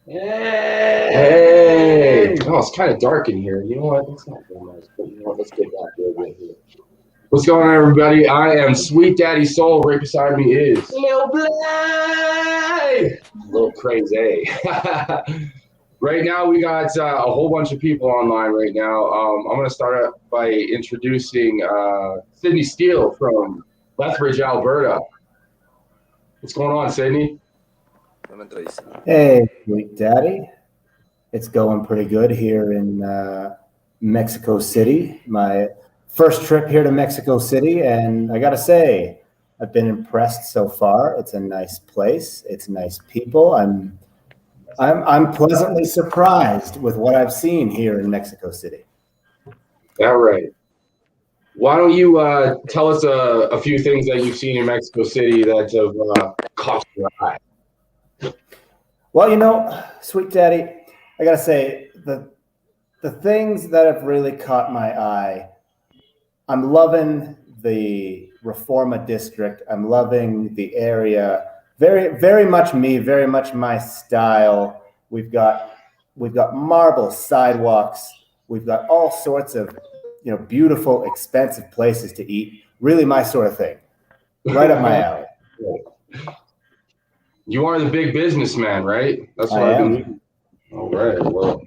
Hey! Hey! Oh, it's kind of dark in here. You know what? That's not very nice. But you know what? Let's get back there right here. What's going on, everybody? I am Sweet Daddy Soul. Right beside me is Lil Blay! Little Crazy. Right now, we got a whole bunch of people online right now. I'm going to start out by introducing Sydney Steele from Lethbridge, Alberta. What's going on, Sydney? Hey, sweet daddy. It's going pretty good here in Mexico City. My first trip here to Mexico City, and I gotta say, I've been impressed so far. It's a nice place. It's nice people. I'm pleasantly surprised with what I've seen here in Mexico City. All right. Why don't you tell us a few things that you've seen in Mexico City that have caught your eye? Well, sweet daddy, I gotta say the things that have really caught my eye. I'm loving the Reforma district. I'm loving the area. Very, very much me. Very much my style. We've got we've got marble sidewalks. We've got all sorts of beautiful, expensive places to eat. Really, my sort of thing. Right up my alley. You are the big businessman, right? That's I what I've been am. reading. All right. Well,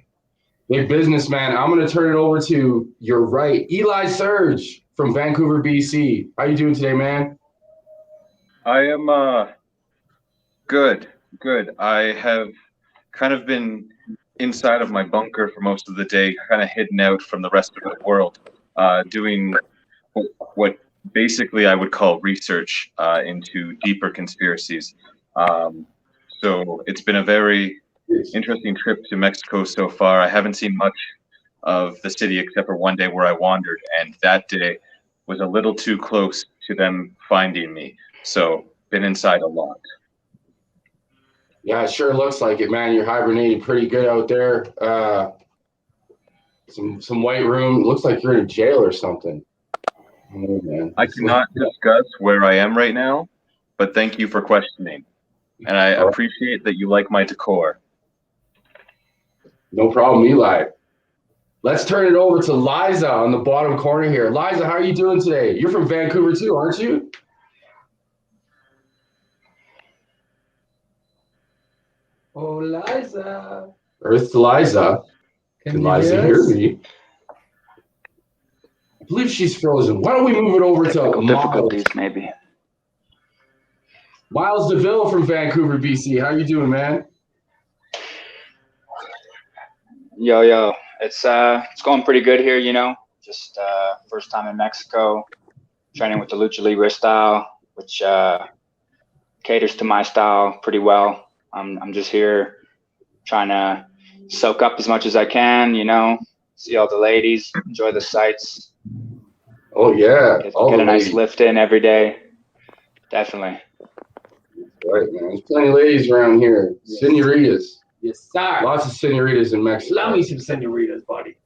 big businessman. I'm going to turn it over to your right, Eli Surge from Vancouver, BC. How you doing today, man? I am good, good. I have kind of been inside of my bunker for most of the day, kind of hidden out from the rest of the world, doing what basically I would call research into deeper conspiracies. Um, so it's been a very interesting trip to Mexico so far. I haven't seen much of the city except for one day where I wandered, and that day was a little too close to them finding me. So been inside a lot. Yeah, it sure looks like it, man. You're hibernating pretty good out there. Some white room. Looks like you're in jail or something. Oh, man. I cannot discuss where I am right now, but thank you for questioning. And I All right. appreciate that you like my decor. No problem, Eli. Let's turn it over to Liza on the bottom corner here. Liza, how are you doing today? You're from Vancouver too, aren't you? Oh, Liza. Earth to Liza. Can You Liza hear hear us? me? I believe she's frozen. Why don't we move it over to Technical Miles? difficulties, maybe. Miles DeVille from Vancouver, BC. How you doing, man? Yo, it's going pretty good here. Just first time in Mexico, training with the Lucha Libre style, which caters to my style pretty well. I'm just here trying to soak up as much as I can. See all the ladies, enjoy the sights, Oh yeah, all get the a nice ladies. lift in every day. Definitely. Right, man. There's plenty of ladies around here. Yes. Senoritas. Yes, sir. Lots of senoritas in Mexico. Love me some senoritas, buddy.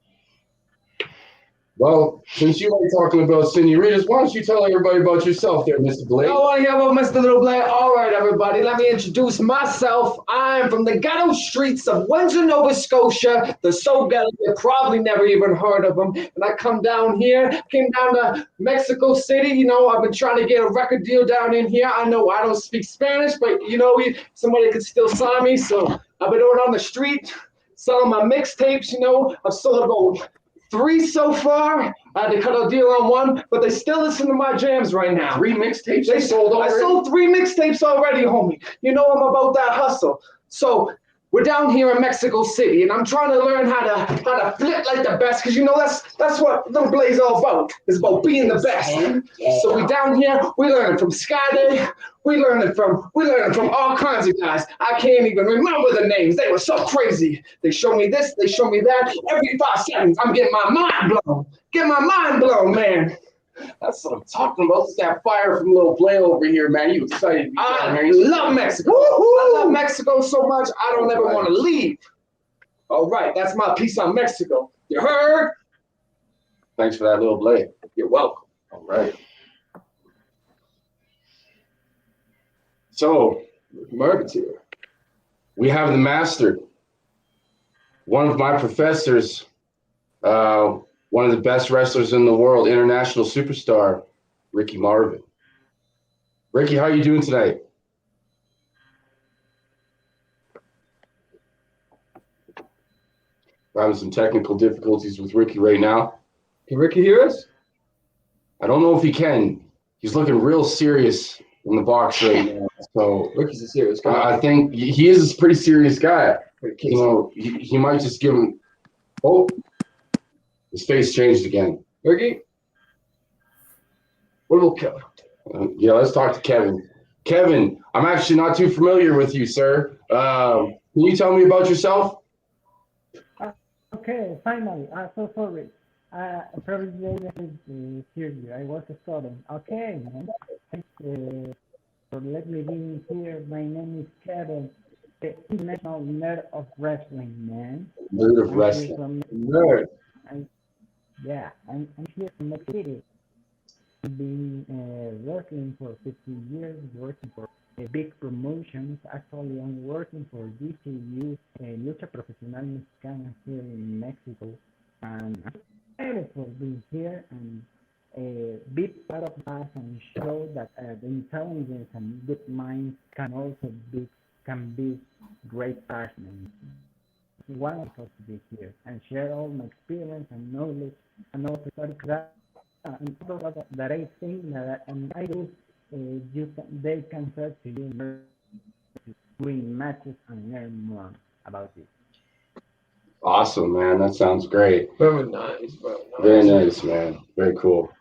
Well, since you like talking about senoritas, why don't you tell everybody about yourself there, Mr. Blake? Y'all want to hear about Mr. Little Blair? All right, everybody, let me introduce myself. I'm from the ghetto streets of Windsor, Nova Scotia, the so ghetto you probably never even heard of them. And I came down to Mexico City. I've been trying to get a record deal down in here. I know I don't speak Spanish, but somebody could still sign me. So I've been on the street selling my mixtapes. I've sold about three so far. I had to cut a deal on one, but they still listen to my jams right now. Three mixtapes they sold already? I sold three mixtapes already, homie. I'm about that hustle. So we're down here in Mexico City, and I'm trying to learn how to flip like the best, because that's what Little Blaze all about. It's about being the best. So we down here, we learning from Skyday, we learning from all kinds of guys. I can't even remember the names. They were so crazy. They show me this, they show me that. Every 5 seconds, I'm getting my mind blown. Get my mind blown, man. That's what I'm talking about. It's that fire from Little Blay over here, man. You excited to be down I here? love Mexico. I love Mexico so much, I don't ever want to leave. All right, that's my piece on Mexico. You heard? Thanks for that, Little Blay. You're welcome. All right. So, Marketeer, we have the master, one of my professors, one of the best wrestlers in the world, international superstar, Ricky Marvin. Ricky, how are you doing tonight? We're having some technical difficulties with Ricky right now. Can Ricky hear us? I don't know if he can. He's looking real serious in the box right now. So Ricky's a serious guy. I think he is a pretty serious guy. You know, he might just give him. Oh, his face changed again. Ricky? What about Kevin? Yeah, let's talk to Kevin. Kevin, I'm actually not too familiar with you, sir. Can you tell me about yourself? Okay, finally. I'm so sorry. Probably didn't hear you. I was studying. Okay, man. Thanks for letting me be here. My name is Kevin, the international nerd of wrestling, man. Nerd of I'm wrestling. here from Nerd. I'm here from Mexico City. I've been working for 15 years, working for big promotions. Actually, I'm working for DCU, Lucha Profesional Mexicana here in Mexico. And I'm excited for being here and be part of that and show that the intelligence and good minds can be great partners. Wonderful to be here and share all my experience and knowledge and all the that and all that I think that and I do they can start to you doing matches and learn more about it. Awesome, man. That sounds great. Very nice, bro. Very nice, man. Very cool.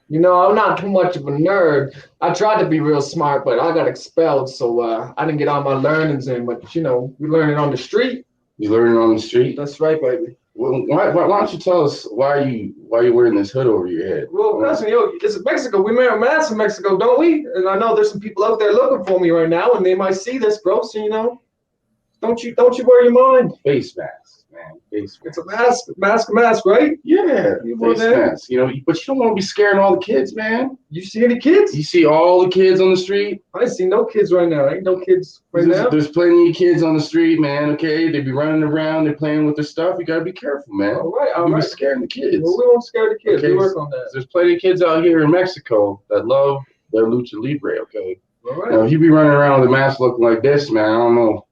You know, I'm not too much of a nerd. I tried to be real smart, but I got expelled, so I didn't get all my learnings in. But you know, we learn it on the street. You learning on the street? That's right, baby. Well, why don't you tell us why you wearing this hood over your head? Well, cousin, yo, it's Mexico. We wear masks in Mexico, don't we? And I know there's some people out there looking for me right now, and they might see this, bro. So you know, don't you wear your mind? Face mask, man. Face mask. It's a mask, right? Yeah, You wear face that? mask. You know, but you don't want to be scaring all the kids, man. You see any kids? You see all the kids on the street? I ain't see no kids right now. Ain't no kids right now. There's plenty of kids on the street, man. Okay, they be running around, they're playing with their stuff. You gotta be careful, man. All right, all You be right. scaring the kids. Well, we won't scare the kids. Okay, We work on that. There's plenty of kids out here in Mexico that love their lucha libre. Okay, All right. now if you be running around with a mask looking like this, man, I don't know.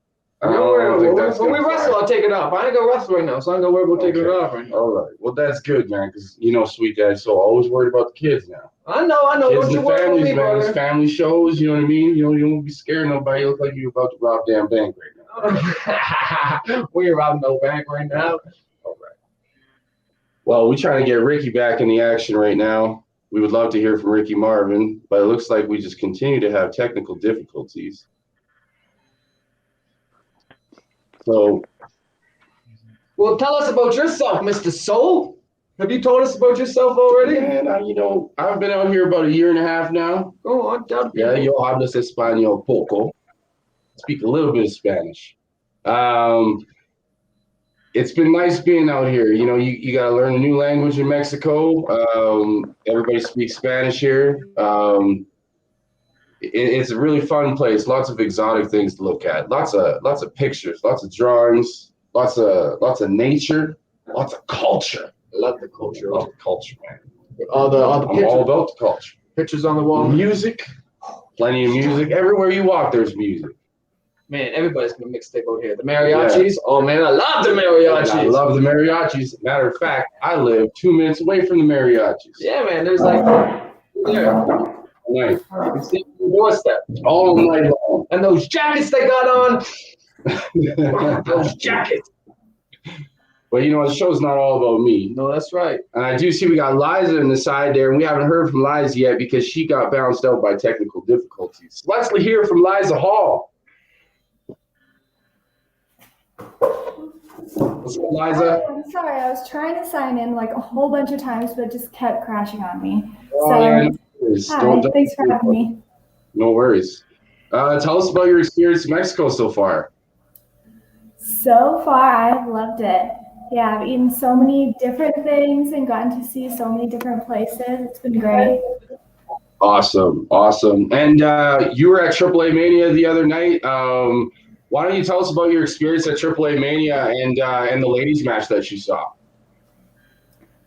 I don't think that's When we gonna wrestle, fly. I'll take it off. I ain't gonna wrestle right now, so I ain't gonna worry about taking it Okay. off right now. All right. Well, that's good, man, because you know, Sweet Dad, so always worried about the kids now. I know. Kids Don't you and worry about families, me, man. It's brother. family shows, you know what I mean? You know, you don't be scaring nobody. You look like you're about to rob damn bank right now. We ain't robbing no bank right now. All right. Well, we're trying to get Ricky back in the action right now. We would love to hear from Ricky Marvin, but it looks like we just continue to have technical difficulties. So, Well, tell us about yourself, Mr. Soul. Have you told us about yourself already? man, you know, I've been out here about a year and a half now. Go on, tell Yeah, people. yo hablas español poco. Speak a little bit of Spanish. It's been nice being out here. You know, you got to learn a new language in Mexico. Everybody speaks Spanish here. It's a really fun place. Lots of exotic things to look at. Lots of pictures. Lots of drawings. Lots of nature. Lots of culture. I love the culture. Love the culture, man. All the I'm pictures, all about the culture. pictures on the wall. Music. Plenty of music. Everywhere you walk, there's music. Man, everybody's gonna mixtape out here. The mariachis. Oh man, I love the And mariachis. I love the mariachis. Matter of fact, I live 2 minutes away from the mariachis. Yeah, man. There's like there. Night. You can see the doorstep. All night long. And those jackets they got on. Those jackets. But you know, the show's not all about me. No, that's right. And I do see we got Liza in the side there, and we haven't heard from Liza yet because she got bounced out by technical difficulties. Let's hear from Liza Hall. What's up, Liza? I'm sorry, I was trying to sign in like a whole bunch of times, but it just kept crashing on me. Yeah, So, no worries. hi, Don't- thanks for having me. No worries. Tell us about your experience in Mexico so far. So far, I've loved it. Yeah, I've eaten so many different things and gotten to see so many different places. It's been great. Awesome. And you were at AAA Mania the other night. Why don't you tell us about your experience at AAA Mania and the ladies match that you saw?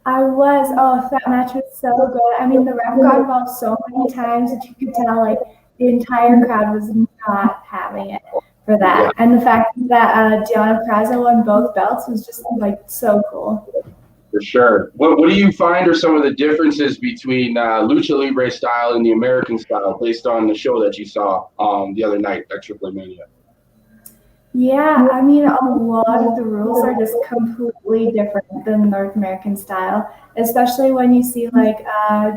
That match was so good. I mean, the ref got involved so many times that you could tell, like, the entire crowd was not having it for Yeah, that. And the fact that Diana Praza won both belts was just, like, so cool. for sure. What do you find are some of the differences between Lucha Libre style and the American style based on the show that you saw the other night at AAA Mania? Yeah, I mean, a lot of the rules are just completely different than North American style, especially when you see like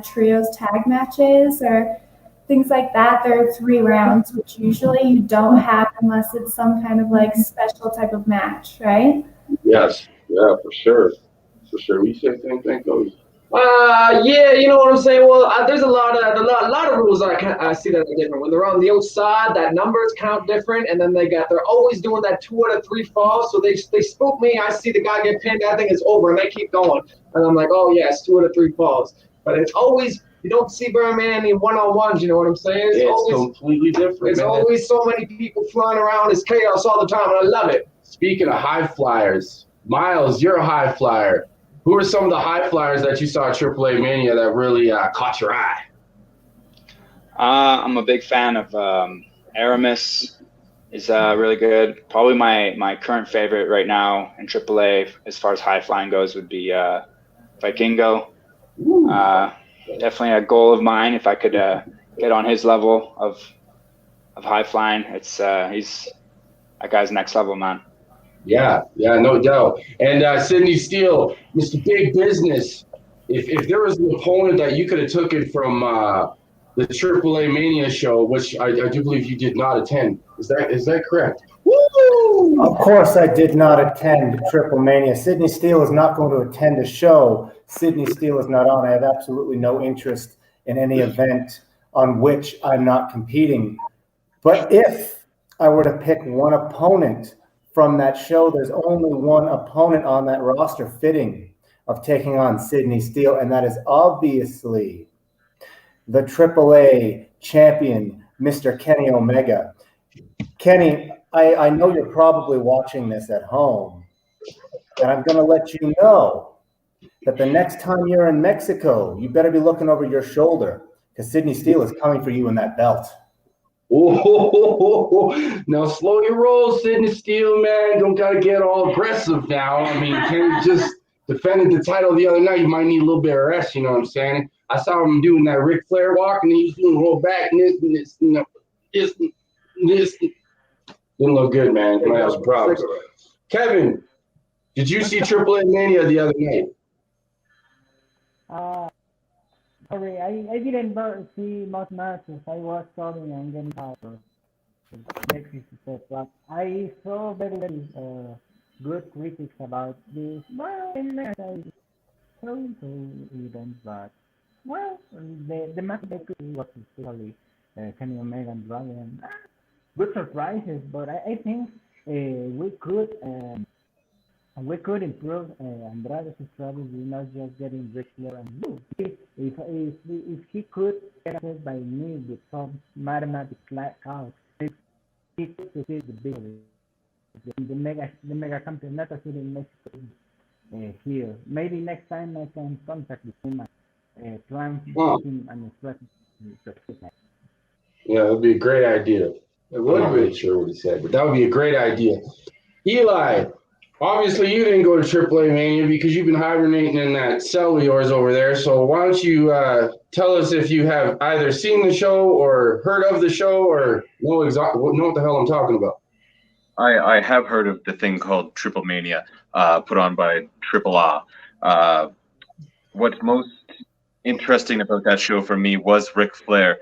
trios tag matches or things like that. There are 3 rounds, which usually you don't have unless it's some kind of like special type of match, right? Yes, yeah, for sure. For sure. We say the same thing, Cody. Yeah, you know what I'm saying. Well, there's a lot of rules I see that are different. When they're on the outside, that numbers count different, and then they're always doing that 2 out of 3 falls. So they spook me. I see the guy get pinned. I think it's over, and they keep going, and I'm like, oh yes, 2 out of 3 falls. But it's always you don't see very many one-on-ones. You know what I'm saying? It's completely different, It's man. always so many people flying around. It's chaos all the time, and I love it. Speaking of high flyers, Miles, you're a high flyer. Who are some of the high flyers that you saw at AAA Mania that really caught your eye? I'm a big fan of Aramis. Is really good. Probably my current favorite right now in AAA as far as high flying goes would be Vikingo. Definitely a goal of mine if I could get on his level of high flying. It's that guy's next level, man. Yeah, no doubt. And Sydney Steele, Mr. Big Business. If there was an opponent that you could have taken from the AAA Mania show, which I do believe you did not attend, is that correct? Woo! Of course, I did not attend Triple Mania. Sydney Steele is not going to attend a show. Sydney Steele is not on. I have absolutely no interest in any event on which I'm not competing. But if I were to pick one opponent from that show, there's only one opponent on that roster fitting of taking on Sydney Steele, and that is obviously the AAA champion, Mr. Kenny Omega. Kenny, I know you're probably watching this at home, and I'm going to let you know that the next time you're in Mexico, you better be looking over your shoulder because Sydney Steele is coming for you in that belt. Oh, now slow your roll, Sydney Steele, man. Don't gotta get all aggressive now. I mean, Kenny just defended the title the other night. You might need a little bit of rest, you know what I'm saying? I saw him doing that Ric Flair walk, and he's doing roll back and this, you know, this. Didn't look good, man. Might have some problems. Kevin, did you see AAA Mania the other night? Sorry, I didn't see much matches. I was sorry and getting tired. But I saw very good critics about this. Well, I so event, but well, the match they could was especially Kenny Omega and Dragon. Good surprises, but I think we could. We could improve Andrade's strategy, not just getting Ric Flair and Blue. If he could get affected by me with some mathematics out, he could succeed the big the mega campeonato here in Mexico here. Maybe next time I can contact with him and plan him and strategy. Yeah, that would be a great idea. I'm not really sure what he said, but that would be a great idea. Eli, obviously you didn't go to AAA Mania because you've been hibernating in that cell of yours over there. So why don't you tell us if you have either seen the show or heard of the show or know what the hell I'm talking about? I have heard of the thing called Triple Mania, put on by Triple A. What's most interesting about that show for me was Ric Flair.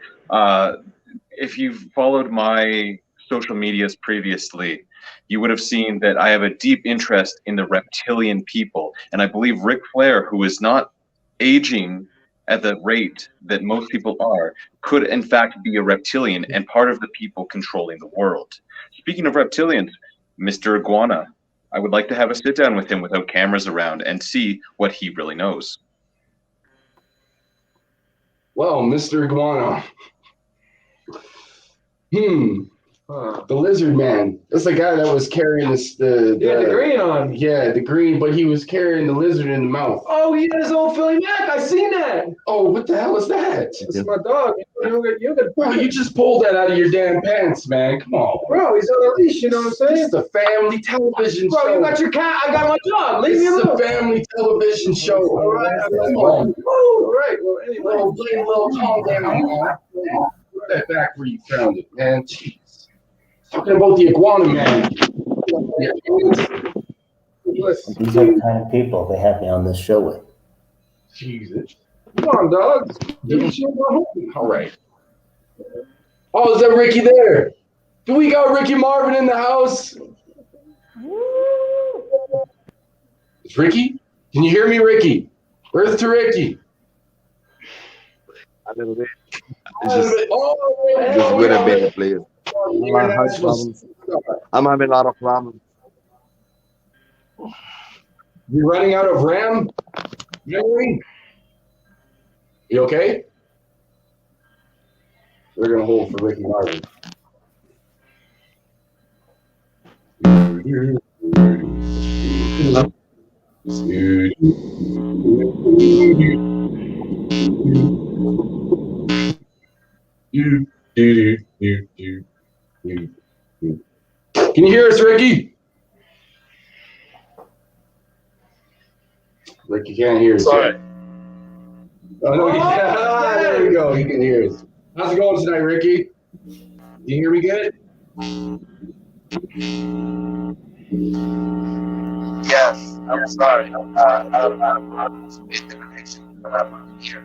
If you've followed my social medias previously, you would have seen that I have a deep interest in the reptilian people. And I believe Ric Flair, who is not aging at the rate that most people are, could in fact be a reptilian and part of the people controlling the world. Speaking of reptilians, Mr. Iguana, I would like to have a sit down with him without cameras around and see what he really knows. Well, Mr. Iguana. The lizard man. That's the guy that was carrying this. The green on. Yeah, the green, but he was carrying the lizard in the mouth. Oh, he had his old Philly Mac. I seen that. Oh, what the hell is that? That's my dog. Bro, you just pulled that out of your damn pants, man. Come on. Bro, he's on a leash, you know what I'm saying? This is a family television Bro, show. you got your cat, I got my dog. Leave This me is alone. a family television show. All right, Come on. All right, well, anyway. Little calm down, man. Put that back where you found it, man. Jeez. Talking about the iguana, man. These are the kind of people they have me on this show with. Jesus. Come on, dog. All right. Oh, is that Ricky there? Do we got Ricky Marvin in the house? It's Ricky? Can you hear me, Ricky? Where's to Ricky? A little bit. Just Wait a minute, please. I'm having a lot of problems. You're running out of RAM? Memory? You okay? We're gonna hold for Ricky Marvin. Can you hear us, Ricky? Ricky can't hear us. Sorry. Oh, no, there we go. He can hear us. How's it going tonight, Ricky? You hear me good? Yes, I'm sorry. I'm connection, but I'm here.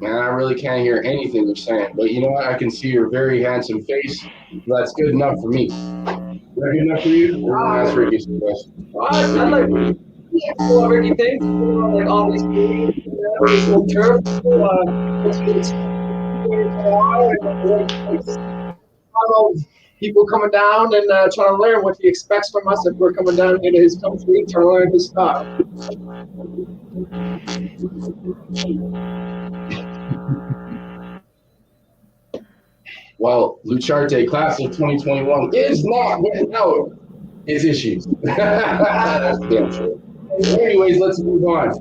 Man, I really can't hear anything you're saying. But you know what? I can see your very handsome face. That's good enough for me. Is that good enough for you? We're going to ask Ricky some questions. I like Ricky thinks, like all these movies, this little turf. People coming down and trying to learn what he expects from us if we're coming down into his country, trying to learn his style. Well, Lucharte, class of 2021, is not without his issues. That's damn true. Anyways, let's move on.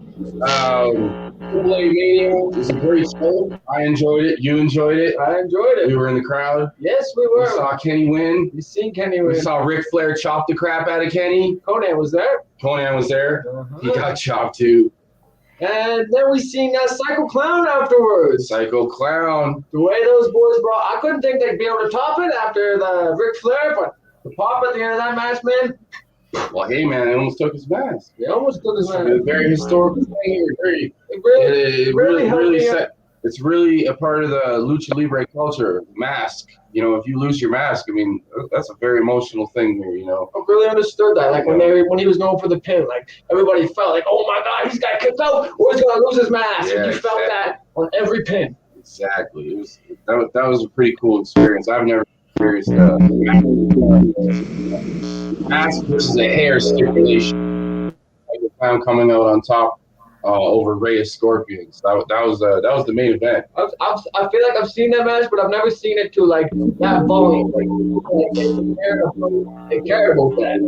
AAA Mania is a great show. I enjoyed it. You enjoyed it. I enjoyed it. We were in the crowd. Yes, we We were. saw Kenny win. You seen Kenny We win. saw Ric Flair chop the crap out of Kenny. Conan was there. Conan was there. He got chopped too. And then we seen that Psycho Clown afterwards. Psycho Clown. The way those boys brought, I couldn't think they'd be able to top it after the Ric Flair, but the pop at the end of that match, man, Well, hey, man, it almost took his mask. they almost took his It's a man. very historical thing here. Very, It really, it really helped me out. set. It's really a part of the lucha libre culture. Mask. You know, if you lose your mask, I mean, that's a very emotional thing here. You know. I really understood that. Like when he was going for the pin, like everybody felt like, oh my God, he's got kicked out, or he's gonna lose his mask. Yeah, And you felt that on every pin. Exactly. It was that was a pretty cool experience. I've never experienced mask versus a hair stipulation. Like the clown coming out on top over Rey of Scorpions. That was the main event. I feel like I've seen that match, but I've never seen it to like that volume. Like they care about that.